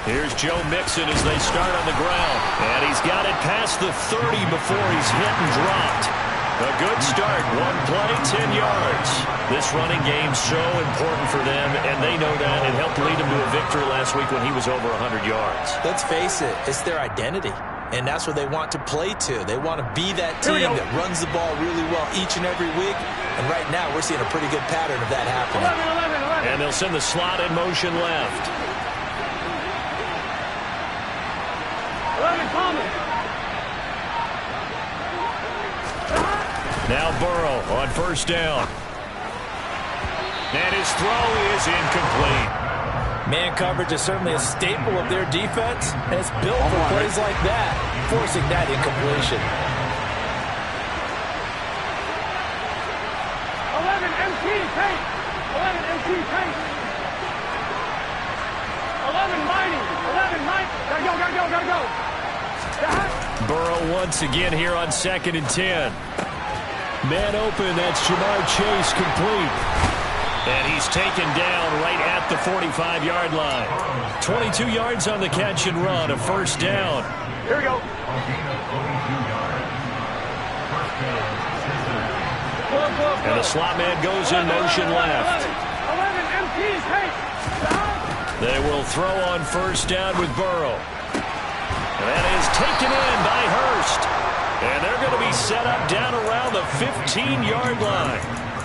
Here's Joe Mixon as they start on the ground. And he's got it past the 30 before he's hit and dropped. A good start. One play, 10 yards. This running game's so important for them, and they know that. It helped lead him to a victory last week when he was over 100 yards. Let's face it, it's their identity. And that's what they want to play to. They want to be that team that runs the ball really well each and every week. And right now, we're seeing a pretty good pattern of that happening. 11. And they'll send the slot in motion left. 11 coming. Now Burrow on first down. And his throw is incomplete. Man coverage is certainly a staple of their defense, and it's built for plays like that, forcing that incompletion. 11 MT paint. 11 MT paint. 11 mighty. 11 mighty. Gotta go. Burrow once again here on 2nd and 10. Man open, that's Jamar Chase, complete. And he's taken down right at the 45-yard line. 22 yards on the catch and run, a first down. Here we go. And the slot man goes in motion left. 11 MT's paint. They will throw on first down with Burrow. And that is taken in by Hurst. And they're going to be set up down around the 15-yard line.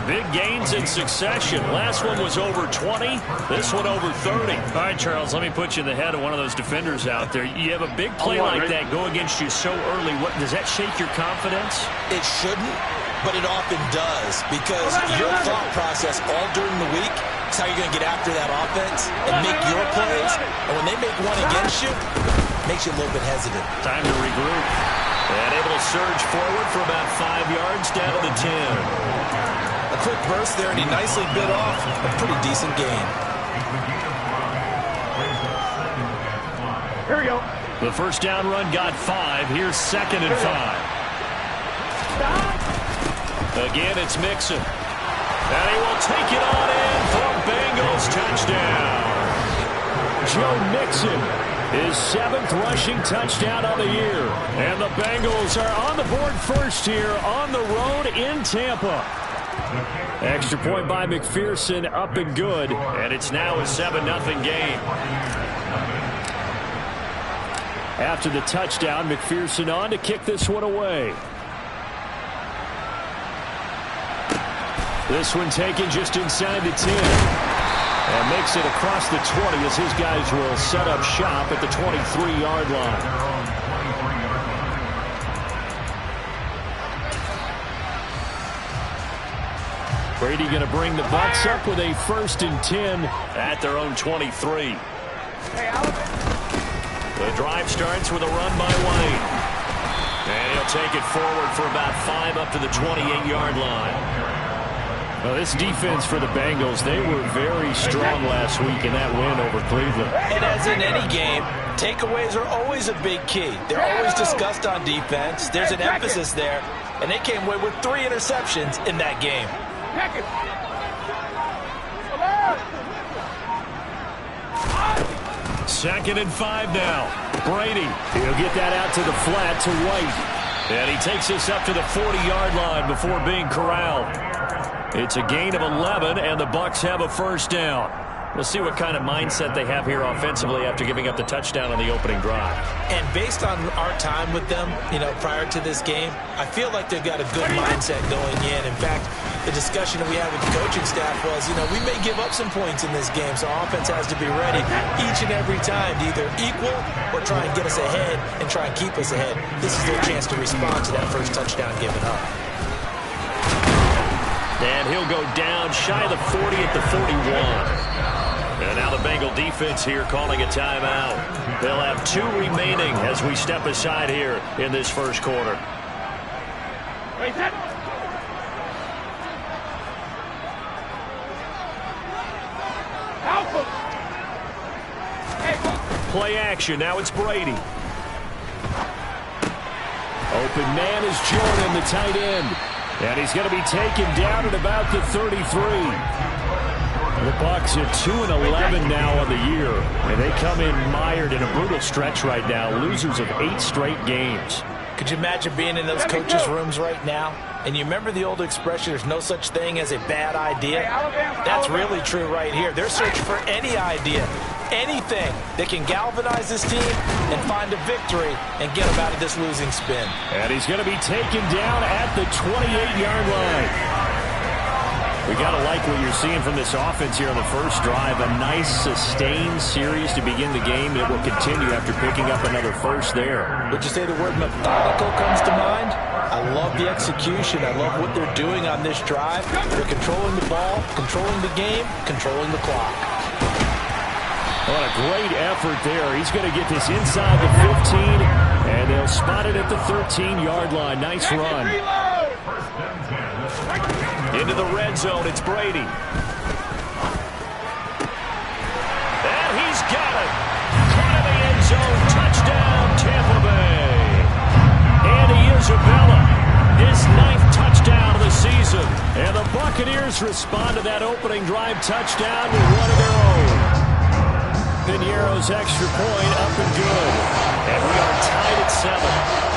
Big gains in succession. Last one was over 20. This one over 30. All right, Charles, let me put you in the head of one of those defenders out there. You have a big play like that go against you so early. What does that shake your confidence? It shouldn't, but it often does, because your thought process all during the week is how you're going to get after that offense and make your plays. And when they make one against you, it makes you a little bit hesitant. Time to regroup. And able to surge forward for about 5 yards down to the 10. A quick burst there, and he nicely bit off a pretty decent gain. Here we go. The first down run got 5. Here's 2nd and 5. Again, it's Mixon. And he will take it on in for Bengals touchdown. Joe Mixon, his 7th rushing touchdown of the year. And the Bengals are on the board first here on the road in Tampa. Extra point by McPherson, up and good. And it's now a 7-0 game. After the touchdown, McPherson on to kick this one away. This one taken just inside the 10. And makes it across the 20 as his guys will set up shop at the 23-yard line. Brady going to bring the Bucs up with a 1st and 10 at their own 23. The drive starts with a run by Wayne. And he'll take it forward for about 5 up to the 28-yard line. Well, this defense for the Bengals, they were very strong last week in that win over Cleveland. And as in any game, takeaways are always a big key. They're always discussed on defense. There's an emphasis there, and they came away with 3 interceptions in that game. 2nd and 5 now. Brady, he'll get that out to the flat to White. And he takes us up to the 40-yard line before being corralled. It's a gain of 11, and the Bucs have a first down. We'll see what kind of mindset they have here offensively after giving up the touchdown on the opening drive. And based on our time with them, prior to this game, I feel like they've got a good mindset going in. In fact, the discussion that we had with the coaching staff was, we may give up some points in this game, so offense has to be ready each and every time to either equal or try and get us ahead and try and keep us ahead. This is their chance to respond to that first touchdown given up. And he'll go down shy of the 40 at the 41. And now the Bengal defense here calling a timeout. They'll have 2 remaining as we step aside here in this first quarter. Play action. Now it's Brady. Open man is Jordan, the tight end. And he's going to be taken down at about the 33. The Bucs at 2-11 now on the year. And they come in mired in a brutal stretch right now, losers of 8 straight games. Could you imagine being in those coaches' rooms right now? And you remember the old expression, there's no such thing as a bad idea? That's really true right here. They're searching for any idea, anything that can galvanize this team and find a victory and get them out of this losing spin. And he's going to be taken down at the 28-yard line. We got to like what you're seeing from this offense here on the first drive. A nice, sustained series to begin the game. It will continue after picking up another first there. Would you say the word methodical comes to mind? I love the execution. I love what they're doing on this drive. They're controlling the ball, controlling the game, controlling the clock. What a great effort there. He's going to get this inside the 15, and they'll spot it at the 13-yard line. Nice run. Into the red zone, it's Brady. And he's got it. Caught in the end zone, touchdown, Tampa Bay. Andy Isabella, his 9th touchdown of the season. And the Buccaneers respond to that opening drive touchdown with one of their own. Piñeiro's extra point up and good. And we are tied at 7.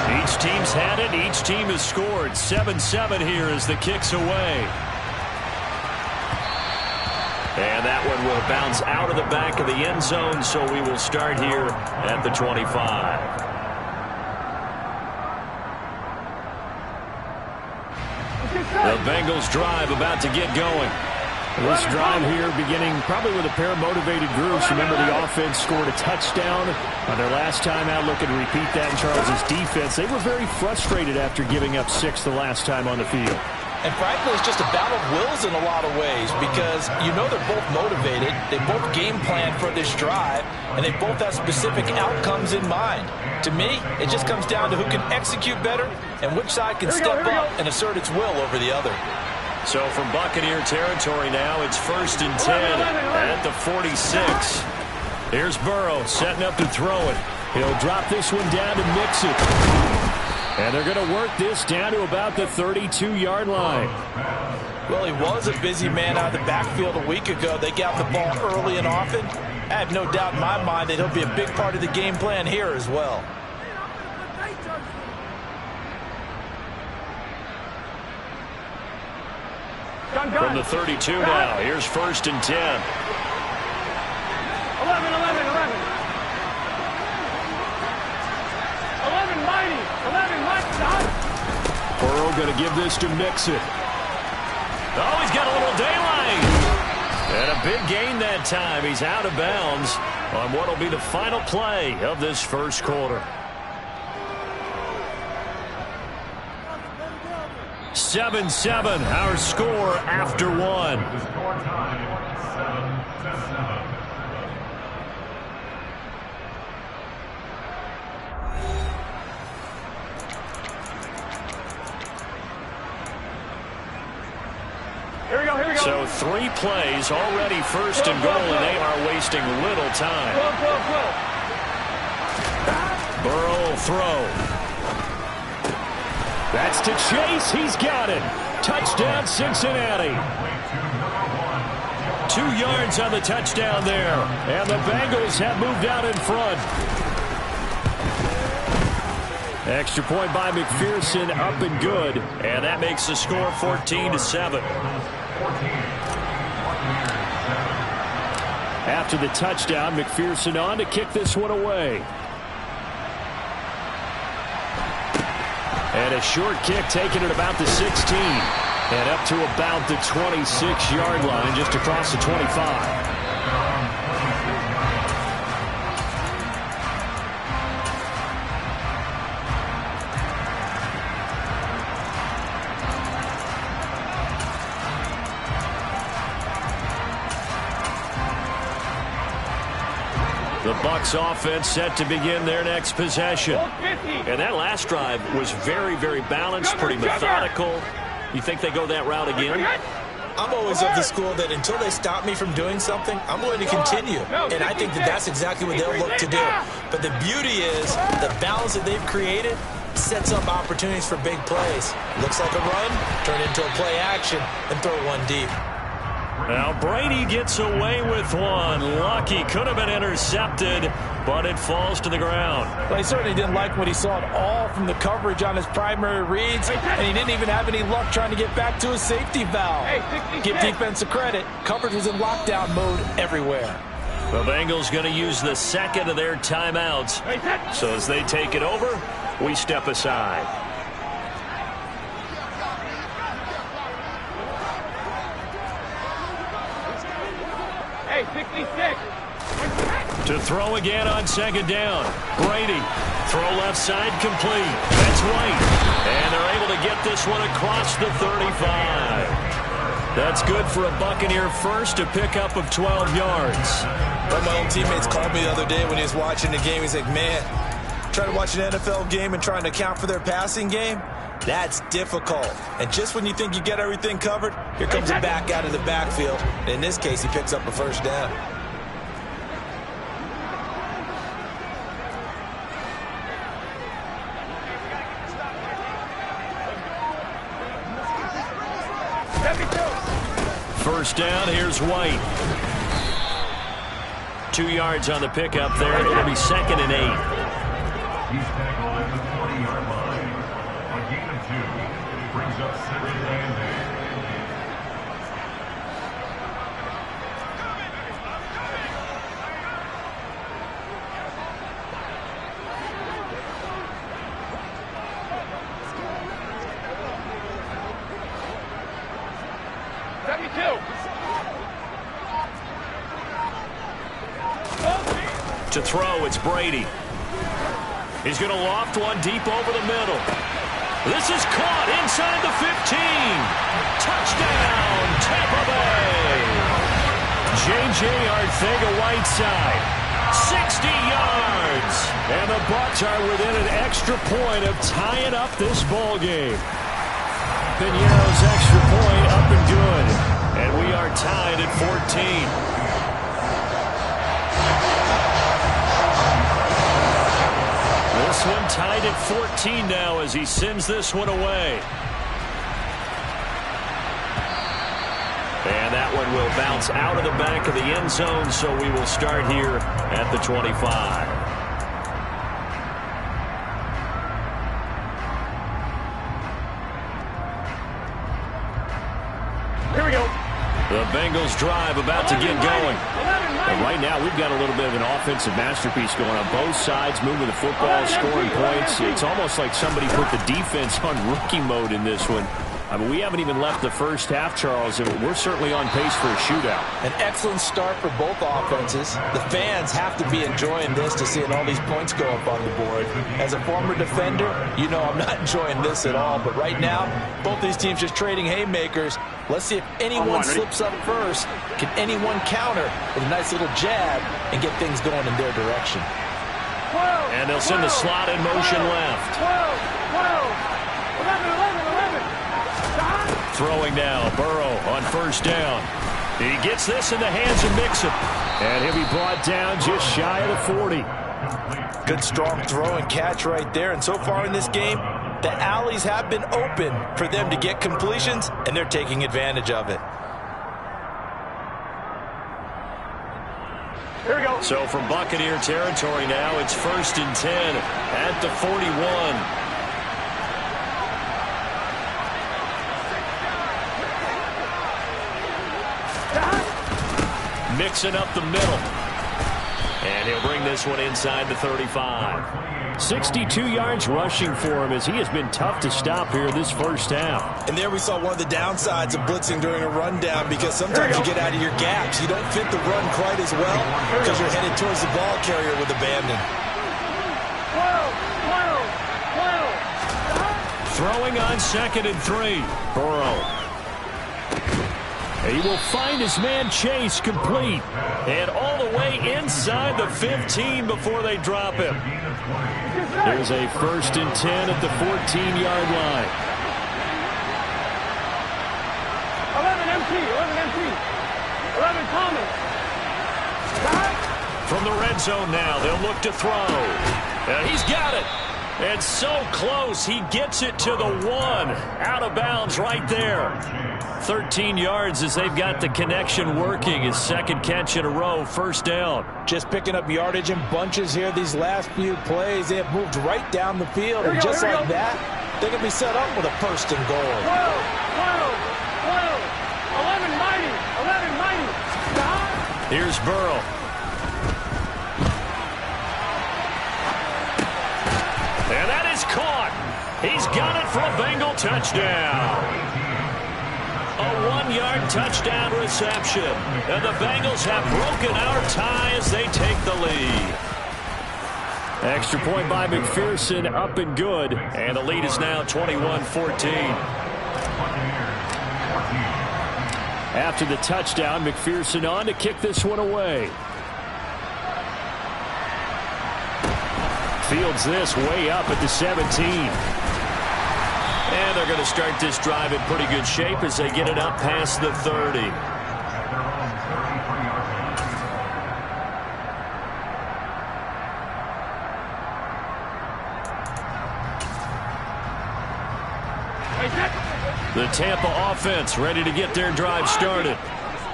Each team's had it. Each team has scored. 7-7 here as the kick's away. And that one will bounce out of the back of the end zone, so we will start here at the 25. The Bengals drive about to get going. This drive here beginning probably with a pair of motivated groups. Remember, the offense scored a touchdown on their last time out. Looking to repeat that in Charles' defense. They were very frustrated after giving up 6 the last time on the field. And frankly, it's just a battle of wills in a lot of ways because you know they're both motivated. They both game plan for this drive, and they both have specific outcomes in mind. To me, it just comes down to who can execute better and which side can step up and assert its will over the other. So from Buccaneer territory now, it's 1st and 10 at the 46. Here's Burrow setting up to throw it. He'll drop this one down to mix it. And they're going to work this down to about the 32-yard line. Well, he was a busy man out of the backfield a week ago. They got the ball early and often. I have no doubt in my mind that he'll be a big part of the game plan here as well. From the 32 now, here's 1st and 10. 11. Mighty. 11, mighty. Burrow going to give this to Mixon. Oh, he's got a little daylight. And a big gain that time. He's out of bounds on what will be the final play of this first quarter. 7-7, our score after 1. Here we go. So 3 plays already 1st and goal, and they are wasting little time. Burrow will throw. That's to Chase. He's got it. Touchdown, Cincinnati. 2 yards on the touchdown there. And the Bengals have moved out in front. Extra point by McPherson, up and good. And that makes the score 14-7. After the touchdown, McPherson on to kick this one away. And a short kick taken at about the 16. And up to about the 26-yard line, just across the 25. The Bucs offense set to begin their next possession. And that last drive was very, very balanced, pretty methodical. You think they go that route again? I'm always of the school that until they stop me from doing something, I'm going to continue. And I think that that's exactly what they'll look to do. But the beauty is the balance that they've created sets up opportunities for big plays. Looks like a run, turn into a play action, and throw one deep. Now Brady gets away with one. Lucky, could have been intercepted, but it falls to the ground. Well, he certainly didn't like what he saw at all from the coverage on his primary reads, and he didn't even have any luck trying to get back to his safety valve. Give defense a credit. Coverage was in lockdown mode everywhere. The Bengals going to use the second of their timeouts. So as they take it over, we step aside. Hey, 66. To throw again on second down. Brady. Throw left side complete. That's White. And they're able to get this one across the 35. That's good for a Buccaneer first, a pickup of 12 yards. One of my own teammates called me the other day when he was watching the game. He's like, man, trying to watch an NFL game and trying to account for their passing game, that's difficult. And just when you think you get everything covered, here comes a back out of the backfield. And in this case, he picks up a first down. First down, here's White. 2 yards on the pickup there. It'll be 2nd and 8. He's tackled at the 20-yard line. A gain of 2 brings up 2nd and 8. To throw, it's Brady. He's going to loft one deep over the middle. This is caught inside the 15. Touchdown, Tampa Bay. J.J. Arcega-Whiteside, 60 yards. And the Bucs are within an extra point of tying up this ball game. Piñeiro's extra point up and good. And we are tied at 14. This one tied at 14 now as he sends this one away. And that one will bounce out of the back of the end zone, so we will start here at the 25. Here we go. The Bengals drive about to get going. And right now, we've got a little bit of an offensive masterpiece going on both sides, moving the football, scoring points. It's almost like somebody put the defense on rookie mode in this one. I mean, we haven't even left the first half, Charles, and we're certainly on pace for a shootout. An excellent start for both offenses. The fans have to be enjoying this to seeing all these points go up on the board. As a former defender, you know I'm not enjoying this at all. But right now, both these teams just trading haymakers. Let's see if anyone slips up first. Can anyone counter with a nice little jab and get things going in their direction? 12, And they'll send the slot in motion left. 12, 11, 11, 11. Throwing now, Burrow on first down. He gets this in the hands of Mixon. And he'll be brought down just shy of the 40. Good strong throw and catch right there. And so far in this game, the alleys have been open for them to get completions, and they're taking advantage of it. Here we go. So from Buccaneer territory now, it's 1st and 10 at the 41. Mixing up the middle. And he'll bring this one inside the 35. 62 yards rushing for him as he has been tough to stop here this first half. And there we saw one of the downsides of blitzing during a rundown, because sometimes you get out of your gaps. You don't fit the run quite as well because you're headed towards the ball carrier with abandon. 12, 12, 12. Throwing on 2nd and 3. Burrow. He will find his man Chase complete. And all the way inside the 15 before they drop him. There's a 1st and 10 at the 14-yard line. 11 MT, 11 Thomas. From the red zone now, they'll look to throw. And he's got it. It's so close. He gets it to the 1. Out of bounds right there. 13 yards as they've got the connection working. His second catch in a row, first down. Just picking up yardage in bunches here these last few plays. They have moved right down the field. And just like that, they're going to be set up with a first and goal. 12, 11 mighty, 11 mighty. Stop. Here's Burrow. And that is caught. He's got it for a Bengal touchdown. A 1-yard touchdown reception. And the Bengals have broken our tie as they take the lead. Extra point by McPherson, up and good. And the lead is now 21-14. After the touchdown, McPherson on to kick this one away. Fields this way up at the 17. And they're going to start this drive in pretty good shape as they get it up past the 30. The Tampa offense ready to get their drive started.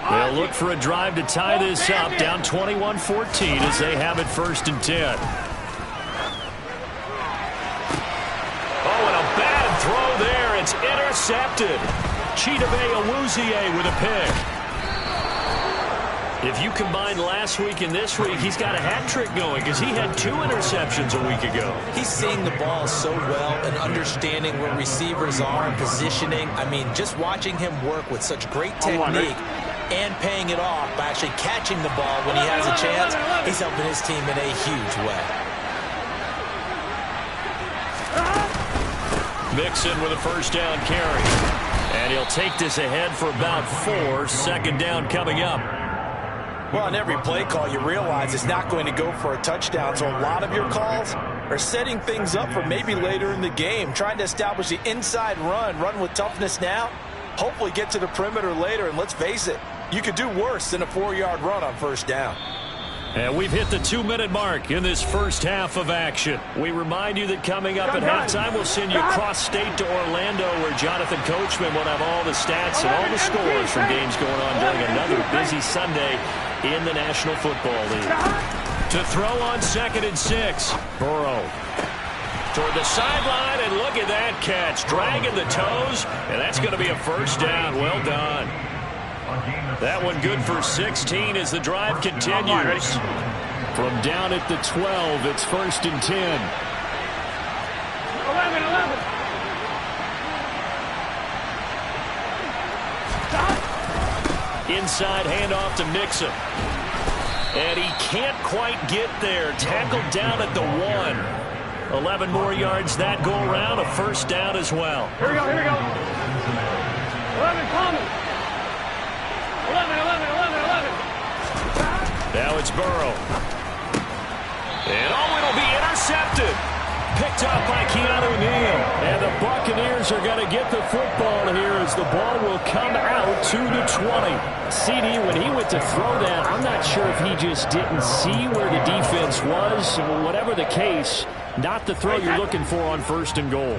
They'll look for a drive to tie this up, down 21-14 as they have it first and 10. Throw there. It's intercepted. Chidobe Awuzie with a pick. If you combine last week and this week, he's got a hat trick going because he had 2 interceptions a week ago. He's seeing the ball so well and understanding where receivers are and positioning. I mean, just watching him work with such great technique and paying it off by actually catching the ball when he has a chance, he's helping his team in a huge way. Mixon with a first down carry. And he'll take this ahead for about 4. Second down coming up. Well, on every play call, you realize it's not going to go for a touchdown. So a lot of your calls are setting things up for maybe later in the game, trying to establish the inside run with toughness now, hopefully get to the perimeter later. And let's face it, you could do worse than a 4-yard run on first down. And we've hit the 2-minute mark in this first half of action. We remind you that coming up at halftime, we'll send you cross-state to Orlando, where Jonathan Coachman will have all the stats and all the scores from games going on during another busy Sunday in the National Football League. To throw on 2nd and 6, Burrow. Toward the sideline, and look at that catch. Dragging the toes, and that's going to be a first down. Well done. That one good for 16 as the drive continues. From down at the 12, it's first and 10. 11. Inside handoff to Mixon. And he can't quite get there. Tackled down at the 1. 11 more yards that go around. A first down as well. Here we go. 11 coming. 11. Now it's Burrow. And it'll be intercepted. Picked up by Keanu Neal. And the Buccaneers are going to get the football here as the ball will come out to the 20. CD, when he went to throw that, I'm not sure if he just didn't see where the defense was. Whatever the case, not the throw you're looking for on first and goal.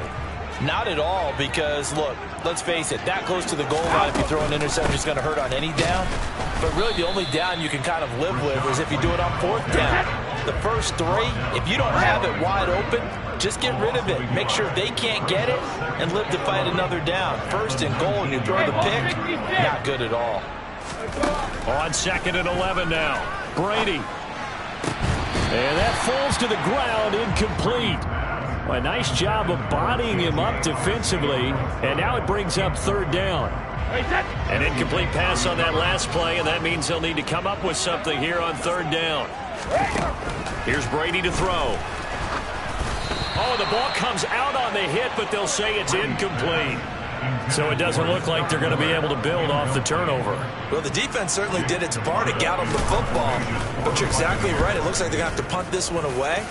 Not at all, because, look, let's face it, that close to the goal line, if you throw an interception, it's going to hurt on any down. But really, the only down you can kind of live with is if you do it on 4th down. The first 3, if you don't have it wide open, just get rid of it. Make sure they can't get it and live to fight another down. First and goal, and you throw the pick, not good at all. On 2nd and 11 now. Brady. And that falls to the ground, incomplete. A nice job of bodying him up defensively, and now it brings up 3rd down. An incomplete pass on that last play, and that means they'll need to come up with something here on 3rd down. Here's Brady to throw. Oh, the ball comes out on the hit, but they'll say it's incomplete. So it doesn't look like they're going to be able to build off the turnover. Well, the defense certainly did its part to gallop the football. But you're exactly right. It looks like they're going to have to punt this one away.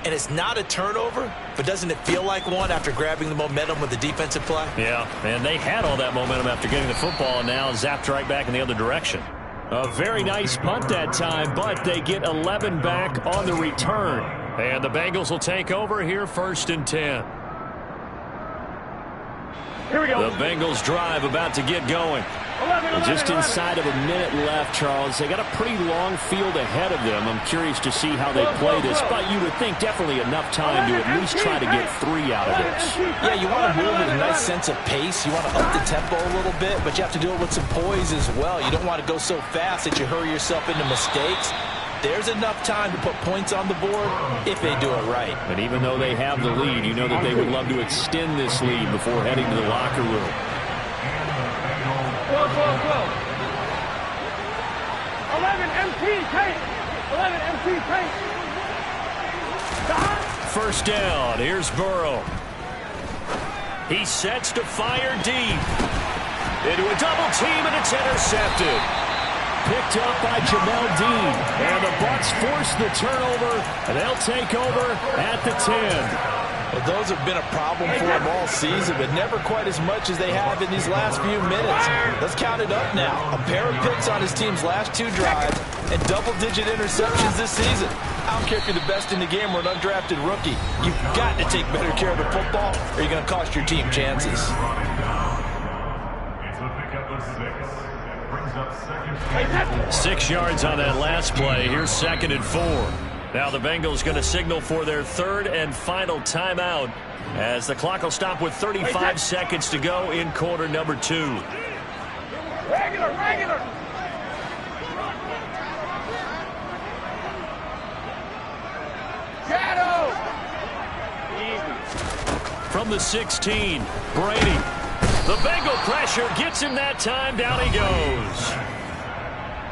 And it's not a turnover, but doesn't it feel like one after grabbing the momentum with the defensive play? Yeah, and they had all that momentum after getting the football, and now zapped right back in the other direction. A very nice punt that time, but they get 11 back on the return. And the Bengals will take over here, 1st and 10. Here we go. The Bengals drive about to get going. 11, Just inside of a minute left, Charles. They got a pretty long field ahead of them. I'm curious to see how they play this, but you would think definitely enough time to at least try to get 3 out of this. Yeah, you want to move with a nice sense of pace. You want to up the tempo a little bit, but you have to do it with some poise as well. You don't want to go so fast that you hurry yourself into mistakes. There's enough time to put points on the board if they do it right. But even though they have the lead, you know that they would love to extend this lead before heading to the locker room. Whoa, whoa, whoa. 11 MT tape. 11 MT tape. 1st down. Here's Burrow. He sets to fire deep. Into a double team, and it's intercepted. Picked up by Jamel Dean. And the Bucs force the turnover, and they'll take over at the 10. Well, those have been a problem for them all season, but never quite as much as they have in these last few minutes. Let's count it up now. A pair of picks on his team's last 2 drives and double-digit interceptions this season. I don't care if you're the best in the game or an undrafted rookie. You've got to take better care of the football or you're going to cost your team chances. It's a pickup of 6. That brings up 2nd. 6 yards on that last play. Here's 2nd and 4. Now the Bengals going to signal for their 3rd and final timeout as the clock will stop with 35 seconds to go in quarter number 2. Regular. Shadow. From the 16, Brady. The Bengal pressure gets him that time. Down he goes.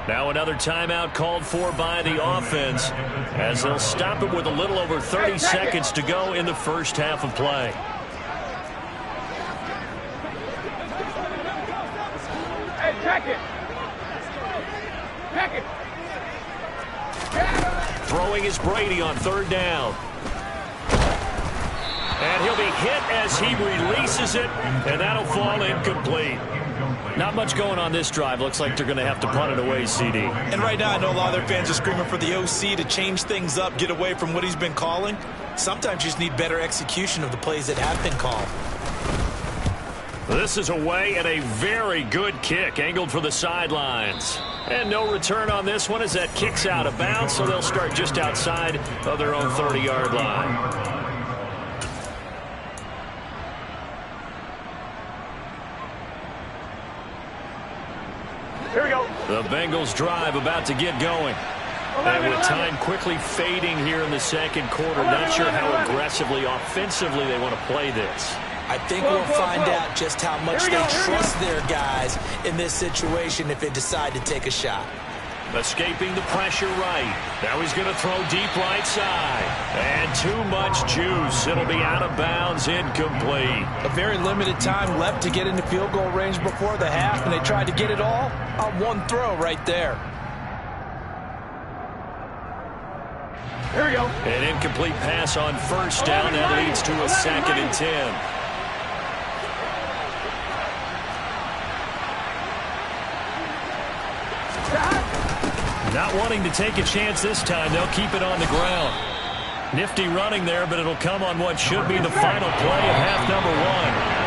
Now another timeout called for by the offense as they'll stop him with a little over 30 seconds to go in the 1st half of play. Hey, check it. Throwing is Brady on 3rd down. And he'll be hit as he releases it, and that'll fall incomplete. Not much going on this drive. Looks like they're going to have to punt it away, CD. And right now, I know a lot of their fans are screaming for the OC to change things up, get away from what he's been calling. Sometimes you just need better execution of the plays that have been called. This is away and a very good kick angled for the sidelines. And no return on this one as that kicks out of bounds, so they'll start just outside of their own 30-yard line. Here we go. The Bengals drive about to get going. And with time quickly fading here in the 2nd quarter, not sure how aggressively, offensively they want to play this. I think we'll find out just how much they trust their guys in this situation if they decide to take a shot. Escaping the pressure right. Now he's going to throw deep right side. And too much juice. It'll be out of bounds, incomplete. A very limited time left to get into field goal range before the half, and they tried to get it all on one throw right there. Here we go. An incomplete pass on 1st down. That leads to a 2nd and 10. Not wanting to take a chance this time, they'll keep it on the ground. Nifty running there, but it'll come on what should be the final play of half number 1.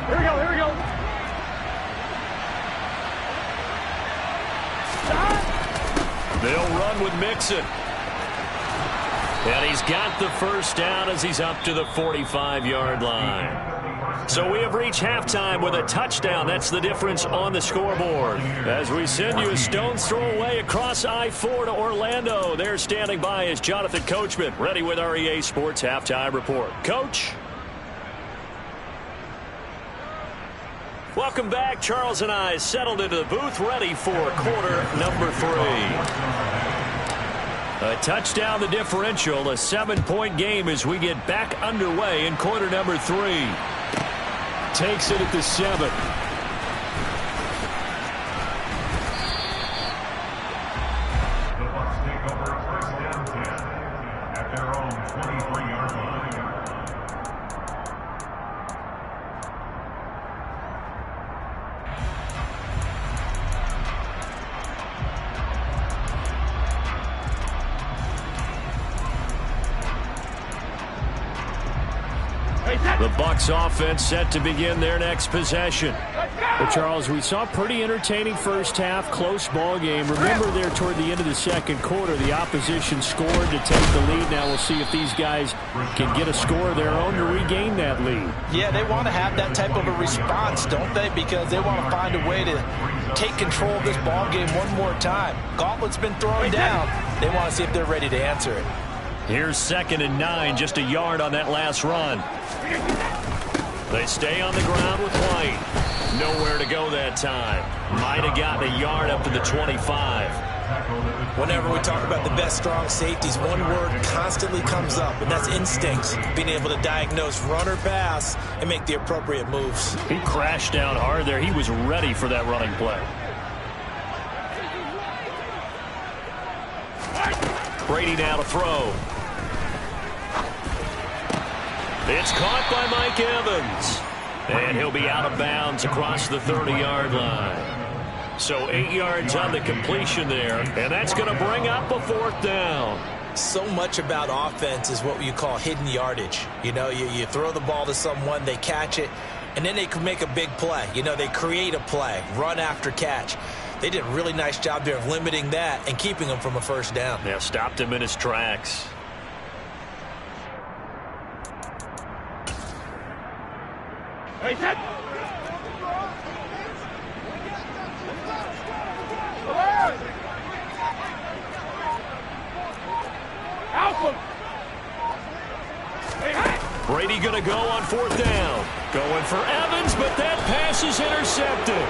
Here we go. They'll run with Mixon. And he's got the 1st down as he's up to the 45-yard line. So we have reached halftime with a touchdown. That's the difference on the scoreboard. As we send you a stone's throw away across I-4 to Orlando. There standing by is Jonathan Coachman, ready with our EA Sports Halftime Report. Coach? Welcome back. Charles and I settled into the booth, ready for quarter number 3. A touchdown, the differential, a 7-point game as we get back underway in quarter number 3. Takes it at the 7. The Bucs take over The Bucs offense set to begin their next possession. Well, Charles, we saw a pretty entertaining first half, close ball game. Remember there toward the end of the second quarter, the opposition scored to take the lead. Now we'll see if these guys can get a score of their own to regain that lead. Yeah, they want to have that type of a response, don't they? Because they want to find a way to take control of this ball game one more time. Gauntlet's been thrown down. They want to see if they're ready to answer it. Here's 2nd and 9, just a yard on that last run. They stay on the ground with White. Nowhere to go that time. Might have gotten a yard up to the 25. Whenever we talk about the best strong safeties, one word constantly comes up, and that's instincts. Being able to diagnose run or pass and make the appropriate moves. He crashed down hard there. He was ready for that running play. Brady now to throw. It's caught by Mike Evans. And he'll be out of bounds across the 30-yard line. So 8 yards on the completion there. And that's going to bring up a 4th down. So much about offense is what you call hidden yardage. You know, you throw the ball to someone, they catch it, and then they can make a big play. You know, they create a play, run after catch. They did a really nice job there of limiting that and keeping him from a first down. Yeah, stopped him in his tracks. Hey, set. Brady going to go on 4th down. Going for Evans, but that pass is intercepted.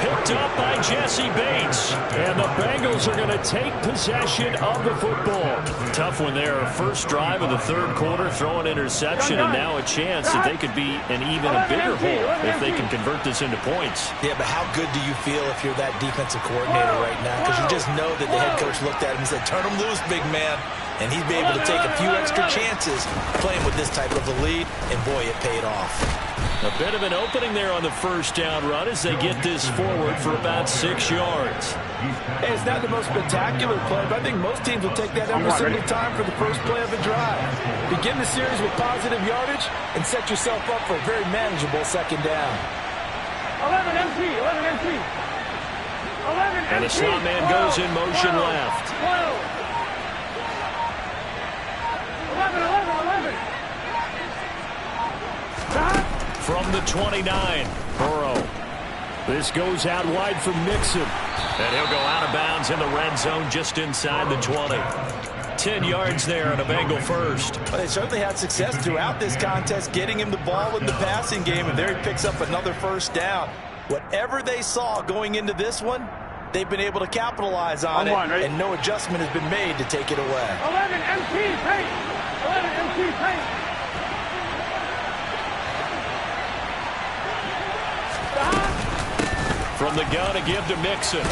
Picked up by Jesse Bates. And the Bengals are going to take possession of the football. Tough one there. First drive of the 3rd quarter, throw an interception, and now a chance that they could be in even a bigger hole if they can convert this into points. Yeah, but how good do you feel if you're that defensive coordinator right now? Because you just know that the head coach looked at him and said, turn him loose, big man. And he'd be able to take a few extra chances playing with this type of a lead, and boy, it paid off. A bit of an opening there on the first down run as they get this forward for about 6 yards. Hey, it's not the most spectacular play, but I think most teams will take that every single time for the first play of a drive. Begin the series with positive yardage and set yourself up for a very manageable 2nd down. 11 MC, 11 MC. 11 MC. And the slot man goes in motion left. 12. 11, 11, 11. From the 29, Burrow. This goes out wide for Mixon. And he'll go out of bounds in the red zone just inside the 20. 10 yards there on a Bengal first. Well, they certainly had success throughout this contest, getting him the ball in the passing game, and there he picks up another first down. Whatever they saw going into this one, they've been able to capitalize on it, and no adjustment has been made to take it away. 11 MC, paint. 11 MC, paint. From the gun to give to Mixon.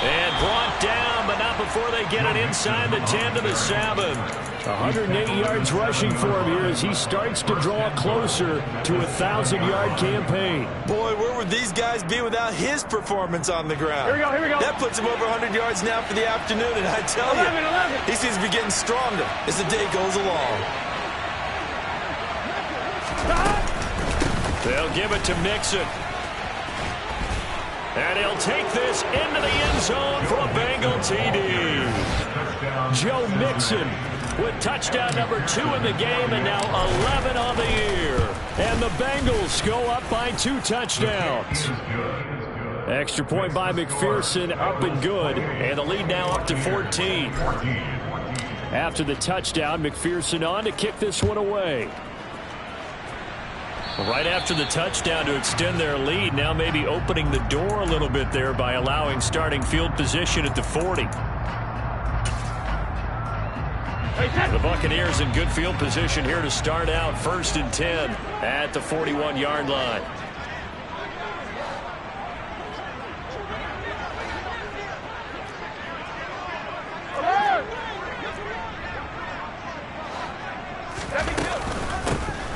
And brought down, but not before they get it inside the 10 to the 7. 108 yards rushing for him here as he starts to draw closer to a 1,000-yard campaign. Boy, where would these guys be without his performance on the ground? Here we go, here we go. That puts him over 100 yards now for the afternoon, and I tell 11, you, 11. he seems to be getting stronger as the day goes along. They'll give it to Mixon. And he'll take this into the end zone for a Bengal TD. Joe Mixon with touchdown number 2 in the game and now 11 on the year. And the Bengals go up by 2 touchdowns. Extra point by McPherson, up and good. And the lead now up to 14. After the touchdown, McPherson on to kick this one away. Right after the touchdown to extend their lead, now maybe opening the door a little bit there by allowing starting field position at the 40. The Buccaneers in good field position here to start out 1st and 10 at the 41-yard line.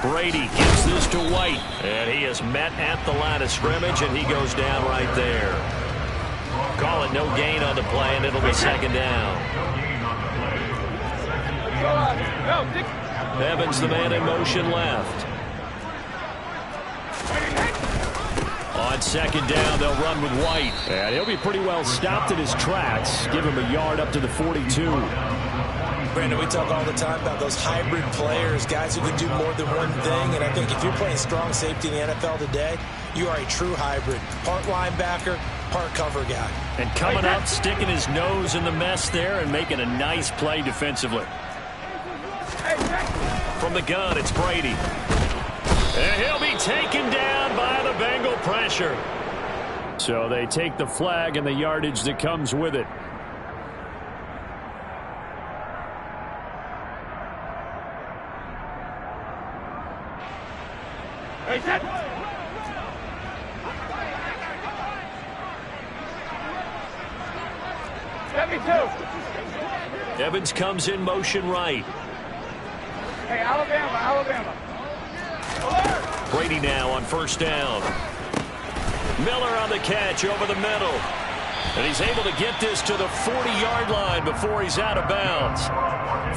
Brady gives this to White, and he is met at the line of scrimmage, and he goes down right there. Call it no gain on the play, and it'll be 2nd down. Evans, the man in motion left. On second down, they'll run with White. And he'll be pretty well stopped in his tracks. Give him a yard up to the 42. Brandon, we talk all the time about those hybrid players, guys who can do more than one thing. And I think if you're playing strong safety in the NFL today, you are a true hybrid. Part linebacker, part cover guy. And coming up, sticking his nose in the mess there and making a nice play defensively. From the gun, it's Brady. And he'll be taken down by the Bengal pressure. So they take the flag and the yardage that comes with it. Hey, set. Evans comes in motion right. Hey, Alabama. Brady now on first down. Miller on the catch over the middle. And he's able to get this to the 40-yard line before he's out of bounds.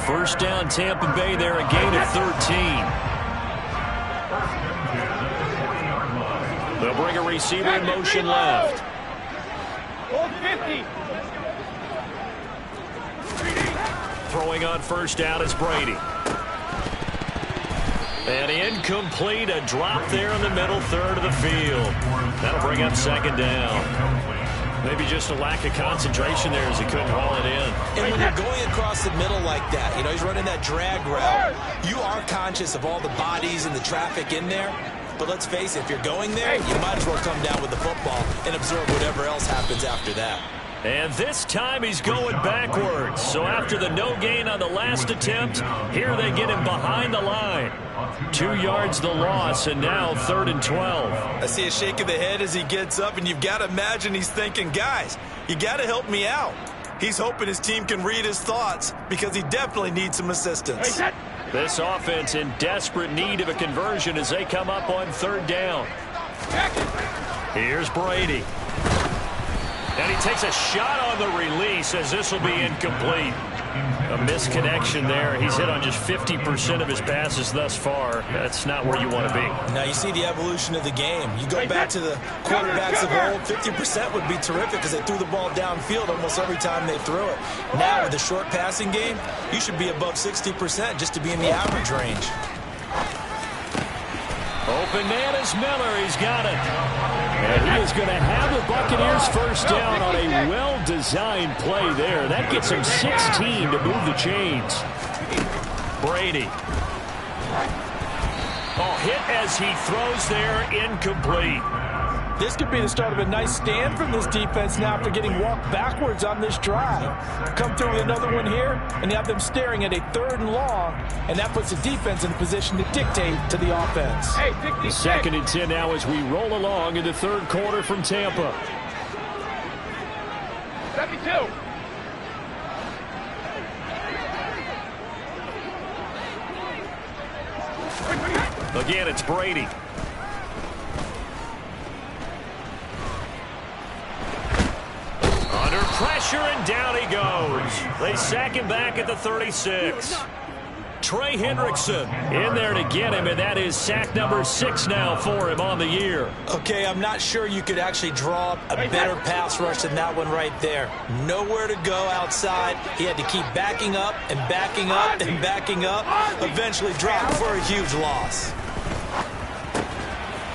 First down, Tampa Bay there, a gain of 13. They'll bring a receiver in motion left. Hold 50. Throwing on first down is Brady. And incomplete, a drop there in the middle third of the field. That'll bring up second down. Maybe just a lack of concentration there as he couldn't haul it in. And when you're going across the middle like that, you know, he's running that drag route, you are conscious of all the bodies and the traffic in there. But let's face it, if you're going there, you might as well come down with the football and observe whatever else happens after that. And this time he's going backwards. So after the no gain on the last attempt, here they get him behind the line. 2 yards the loss, and now 3rd and 12. I see a shake of the head as he gets up, and you've got to imagine he's thinking, guys, you got to help me out. He's hoping his team can read his thoughts because he definitely needs some assistance. This offense in desperate need of a conversion as they come up on 3rd down. Here's Brady. And he takes a shot on the release as this will be incomplete. A misconnection there. He's hit on just 50% of his passes thus far. That's not where you want to be. Now you see the evolution of the game. You go back to the quarterbacks of old, 50% would be terrific because they threw the ball downfield almost every time they threw it. Now with the short passing game, you should be above 60% just to be in the average range. Open man is Miller. He's got it. And he is going to have the Buccaneers first down on a well-designed play there. That gets him 16 to move the chains. Brady. Oh, hit as he throws there, incomplete. This could be the start of a nice stand from this defense now after getting walked backwards on this drive. Come through with another one here, and you have them staring at a 3rd and long, and that puts the defense in a position to dictate to the offense. Hey, 2nd and 10 now as we roll along in the 3rd quarter from Tampa. 72. Again, it's Brady. Under pressure, and down he goes. They sack him back at the 36. Trey Hendrickson in there to get him, and that is sack number 6 now for him on the year. Okay, I'm not sure you could actually draw up a better pass rush than that one right there. Nowhere to go outside. He had to keep backing up and backing up and backing up. Eventually dropped for a huge loss.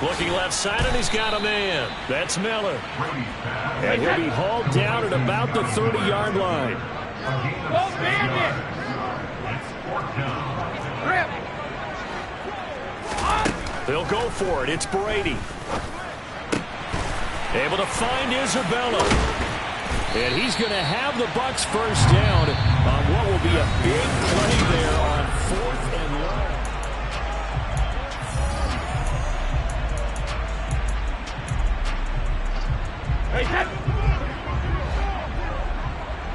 Looking left side, and he's got a man. That's Miller. And he'll be hauled down at about the 30-yard line. Go Bandit. Rip. They'll go for it. It's Brady. Able to find Isabella. And he's going to have the Bucs first down on what will be a big play there on 4th and long. Hey, set.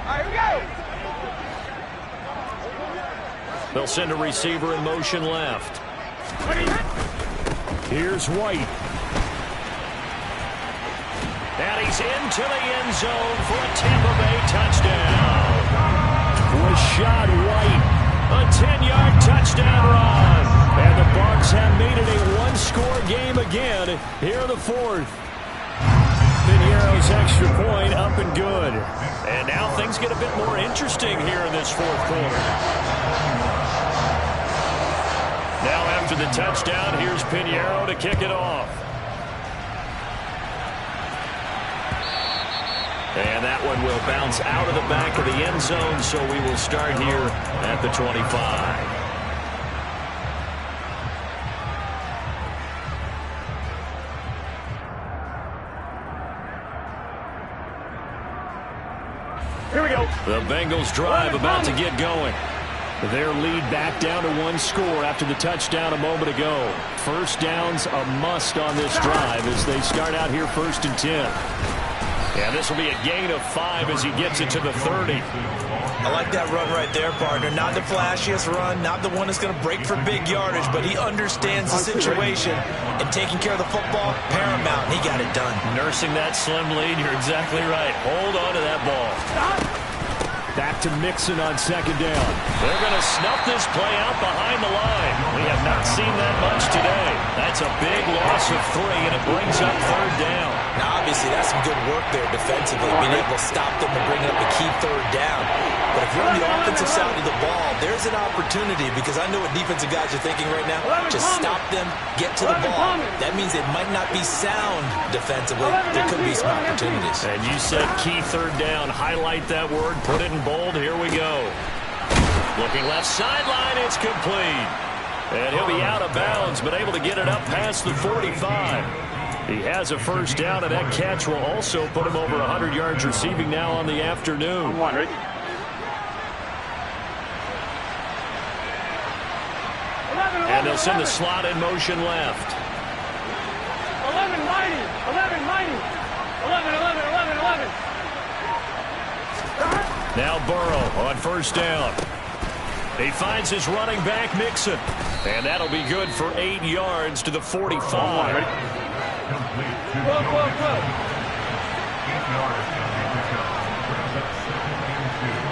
All right, here we go. They'll send a receiver in motion left. Here's White. And he's into the end zone for a Tampa Bay touchdown. Rashad White A 10-yard touchdown run. And the Bucs have made it a one-score game again here in the fourth. Piniero's extra point up and good. And now things get a bit more interesting here in this fourth quarter. Now after the touchdown, here's Piniero to kick it off. And that one will bounce out of the back of the end zone, so we will start here at the 25. Here we go. The Bengals drive about to get going. Their lead back down to one score after the touchdown a moment ago. First down's a must on this drive as they start out here 1st and 10. And this will be a gain of 5 as he gets it to the 30. I like that run right there, partner. Not the flashiest run, not the one that's going to break for big yardage, but he understands the situation, and taking care of the football, paramount, and he got it done. Nursing that slim lead, you're exactly right. Hold on to that ball. Back to Mixon on 2nd down. They're going to snuff this play out behind the line. We have not seen that much today. That's a big loss of 3, and it brings up 3rd down. Now, obviously, that's some good work there defensively, being able to stop them and bring up a key 3rd down. But if you're on the offensive side of the ball, there's an opportunity, because I know what defensive guys are thinking right now. Just stop them, get to the ball. That means they might not be sound defensively. There could be some opportunities. And you said key 3rd down. Highlight that word. Put it in bold. Here we go. Looking left sideline. It's complete. And he'll be out of bounds, but able to get it up past the 45. He has a 1st down, and that catch will also put him over 100 yards receiving now on the afternoon. And they'll send the slot in motion left. 11, mighty. 11, mighty. 11, 11, 11, 11. Now Burrow on 1st down. He finds his running back, Mixon. And that'll be good for 8 yards to the 45. Whoa.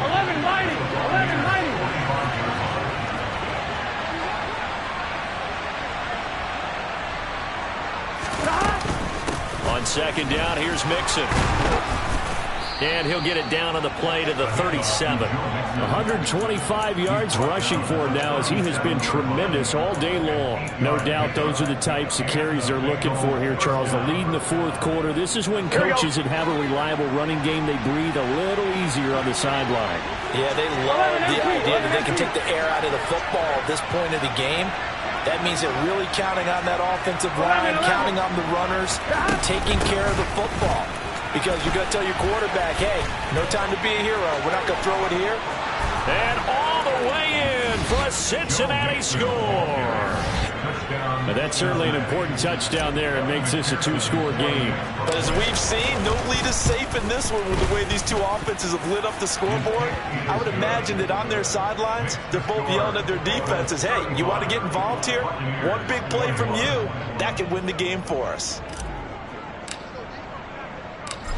11, mighty. 11, mighty. On 2nd down, here's Mixon. And he'll get it down on the play to the 37. 125 yards rushing for him now as he has been tremendous all day long. No doubt those are the types of carries they're looking for here, Charles. The lead in the 4th quarter. This is when coaches that have a reliable running game, they breathe a little easier on the sideline. Yeah, they love the idea that they can take the air out of the football at this point of the game. That means they're really counting on that offensive line, counting on the runners, taking care of the football. Because you're going to tell your quarterback, hey, no time to be a hero. We're not going to throw it here. And all the way in for a Cincinnati score. But that's certainly an important touchdown there. It makes this a 2-score game. But as we've seen, no lead is safe in this one with the way these two offenses have lit up the scoreboard. I would imagine that on their sidelines, they're both yelling at their defenses, hey, you want to get involved here? One big play from you, that could win the game for us.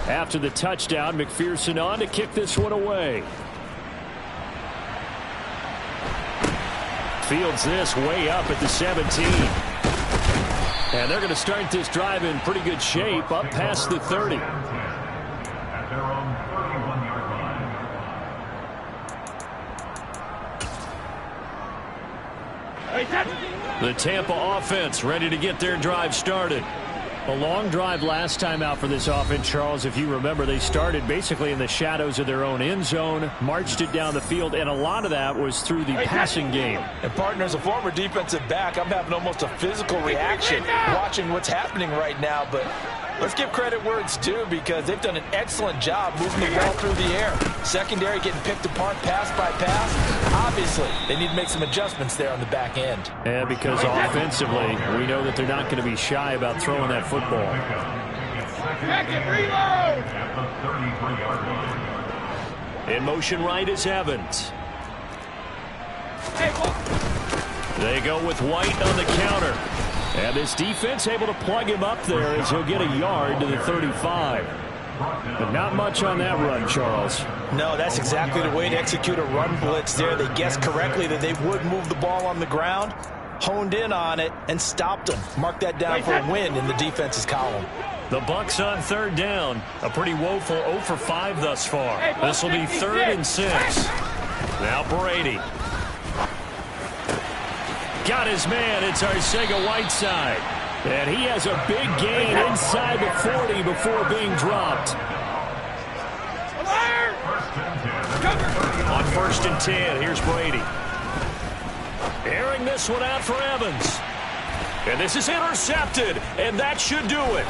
After the touchdown, McPherson on to kick this one away. Fields this way up at the 17. And they're going to start this drive in pretty good shape up past the 30. At their own 31-yard line. The Tampa offense ready to get their drive started. A long drive last time out for this offense, Charles. If you remember, they started basically in the shadows of their own end zone, marched it down the field, and a lot of that was through the passing game. And, partner, as a former defensive back, I'm having almost a physical reaction watching what's happening right now. But let's give credit where it's due, because they've done an excellent job moving the ball through the air. Secondary getting picked apart pass by pass. Obviously, they need to make some adjustments there on the back end. And because offensively, we know that they're not going to be shy about throwing that football. In motion right is Evans. They go with White on the counter. And this defense able to plug him up there as he'll get a yard to the 35. But not much on that run, Charles. No, that's exactly the way to execute a run blitz there. They guessed correctly that they would move the ball on the ground, honed in on it, and stopped them. Mark that down for a win in the defense's column. The Bucs on third down. A pretty woeful 0 for 5 thus far. This will be 3rd and 6. Now Brady. Got his man. It's Arcega-Whiteside. And he has a big gain inside the 40 before being dropped. On 1st and 10, here's Brady. Airing this one out for Evans. And this is intercepted, and that should do it.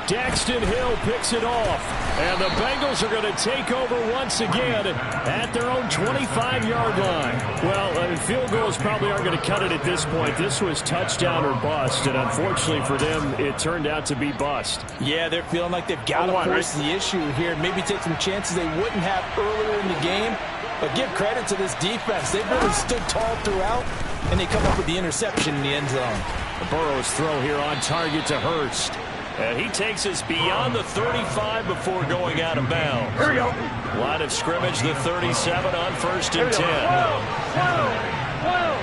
Daxton Hill picks it off. And the Bengals are going to take over once again at their own 25-yard line. Well, field goals probably aren't going to cut it at this point. This was touchdown or bust, and unfortunately for them, it turned out to be bust. Yeah, they're feeling like they've got to force the issue here. Maybe take some chances they wouldn't have earlier in the game. But give credit to this defense. They've really stood tall throughout, and they come up with the interception in the end zone. The Burrow's throw here on target to Hurst. And he takes us beyond the 35 before going out of bounds. Here we go. Line of scrimmage, the 37 on 1st and 10. 12.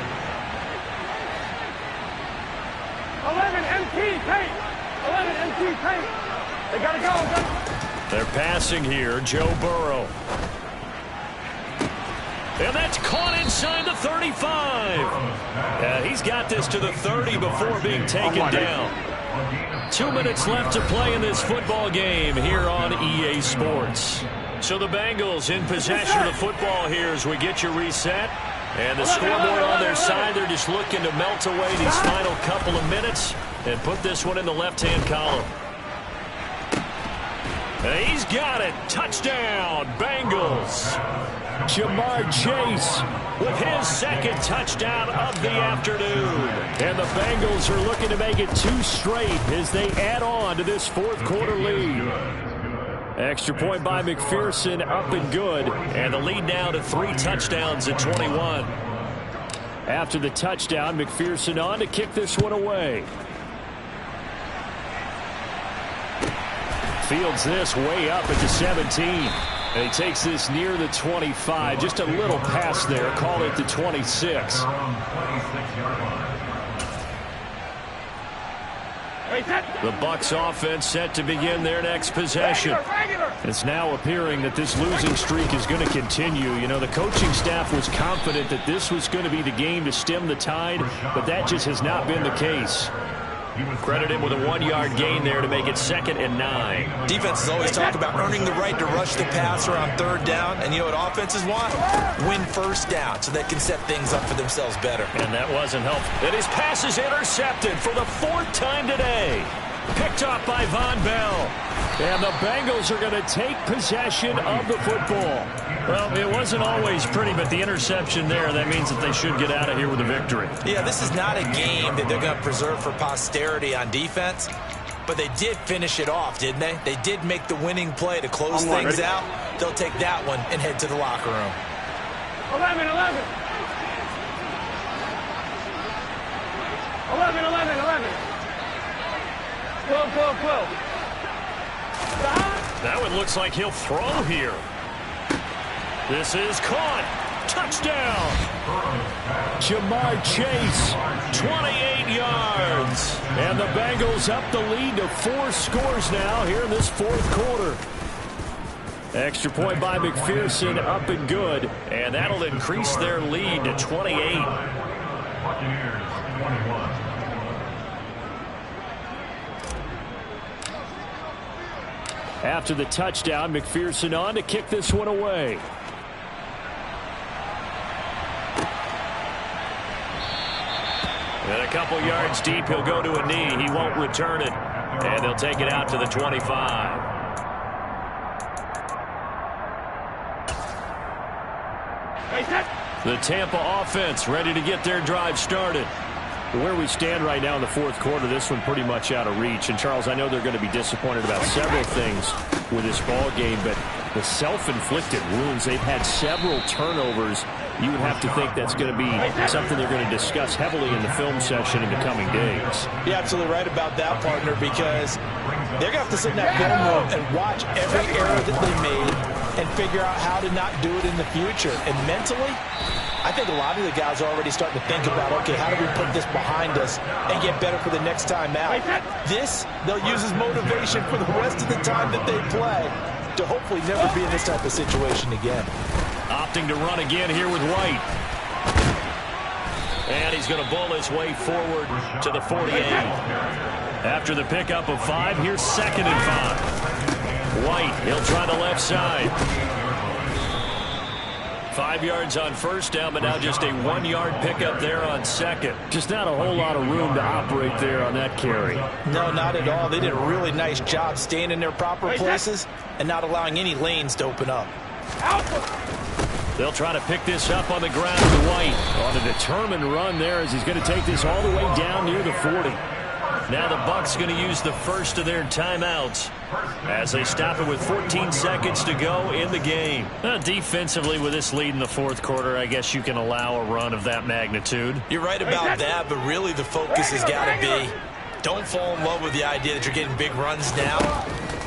11 MT tape. 11 MT tape. They got to go. They're passing here, Joe Burrow. And that's caught inside the 35. And he's got this to the 30 before being taken down. 2 minutes left to play in this football game here on EA Sports. So the Bengals in possession of the football here as we get you reset. And the scoreboard on their side, they're just looking to melt away these final couple of minutes and put this one in the left-hand column. And he's got it. Touchdown, Bengals. Jamar Chase with his 2nd touchdown of the afternoon. And the Bengals are looking to make it 2 straight as they add on to this 4th quarter lead. Extra point by McPherson, up and good. And the lead now to 3 touchdowns at 21. After the touchdown, McPherson on to kick this one away. Fields this way up at the 17. And he takes this near the 25. Just a little pass there. Call it the 26. The Bucs offense set to begin their next possession. It's now appearing that this losing streak is going to continue. You know, the coaching staff was confident that this was going to be the game to stem the tide, but that just has not been the case. Credit him with a 1-yard gain there to make it 2nd and 9. Defenses always talk about earning the right to rush the passer on 3rd down. And you know what offenses want? Win 1st down so they can set things up for themselves better. And that wasn't helpful. And his pass is intercepted for the 4th time today. Picked off by Von Bell. And the Bengals are going to take possession of the football. Well, it wasn't always pretty, but the interception there, that means that they should get out of here with a victory. Yeah, this is not a game that they're going to preserve for posterity on defense, but they did finish it off, didn't they? They did make the winning play to close things out. They'll take that one and head to the locker room. 11. 12. That one looks like he'll throw here. This is caught. Touchdown. Jamar Chase. 28 yards. And the Bengals up the lead to 4 scores now here in this 4th quarter. Extra point by McPherson, up and good. And that'll increase their lead to 28. Buccaneers 21. After the touchdown, McPherson on to kick this one away. And a couple yards deep, he'll go to a knee. He won't return it. And they'll take it out to the 25. Hey, set. The Tampa offense ready to get their drive started. Where we stand right now in the fourth quarter, this one pretty much out of reach. And, Charles, I know they're going to be disappointed about several things with this ball game, but the self-inflicted wounds, they've had several turnovers. You would have to think that's going to be something they're going to discuss heavily in the film session in the coming days. You're absolutely right about that, partner, because they're going to have to sit in that film room and watch every error that they made and figure out how to not do it in the future. And mentally, I think a lot of the guys are already starting to think about, okay, how do we put this behind us and get better for the next time out? This, they'll use as motivation for the rest of the time that they play to hopefully never be in this type of situation again. Opting to run again here with White. And he's going to bull his way forward to the 48. After the pickup of 5, here's 2nd and 5. White, he'll try the left side. 5 yards on first down, but now just a 1-yard pickup there on 2nd. Just not a whole lot of room to operate there on that carry. No, not at all. They did a really nice job staying in their proper places and not allowing any lanes to open up. They'll try to pick this up on the ground to White. On a determined run there as he's going to take this all the way down near the 40. Now the Bucs going to use the first of their timeouts as they stop it with 14 seconds to go in the game. Defensively, with this lead in the fourth quarter, I guess you can allow a run of that magnitude. You're right about that, but really the focus has got to be, don't fall in love with the idea that you're getting big runs now.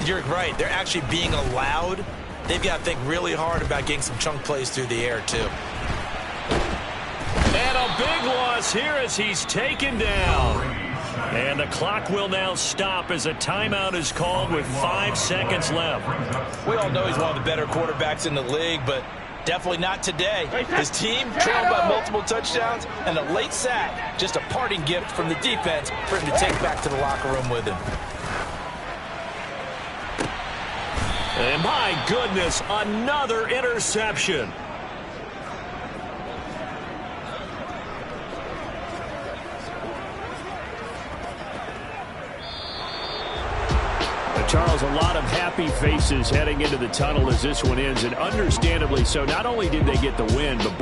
You're right. They're actually being allowed. They've got to think really hard about getting some chunk plays through the air, too. And a big loss here as he's taken down. And the clock will now stop as a timeout is called with 5 seconds left. We all know he's one of the better quarterbacks in the league, but definitely not today. His team trailed by multiple touchdowns, and a late sack, just a parting gift from the defense for him to take back to the locker room with him. And my goodness, another interception. Charles, a lot of happy faces heading into the tunnel as this one ends, and understandably so. Not only did they get the win, but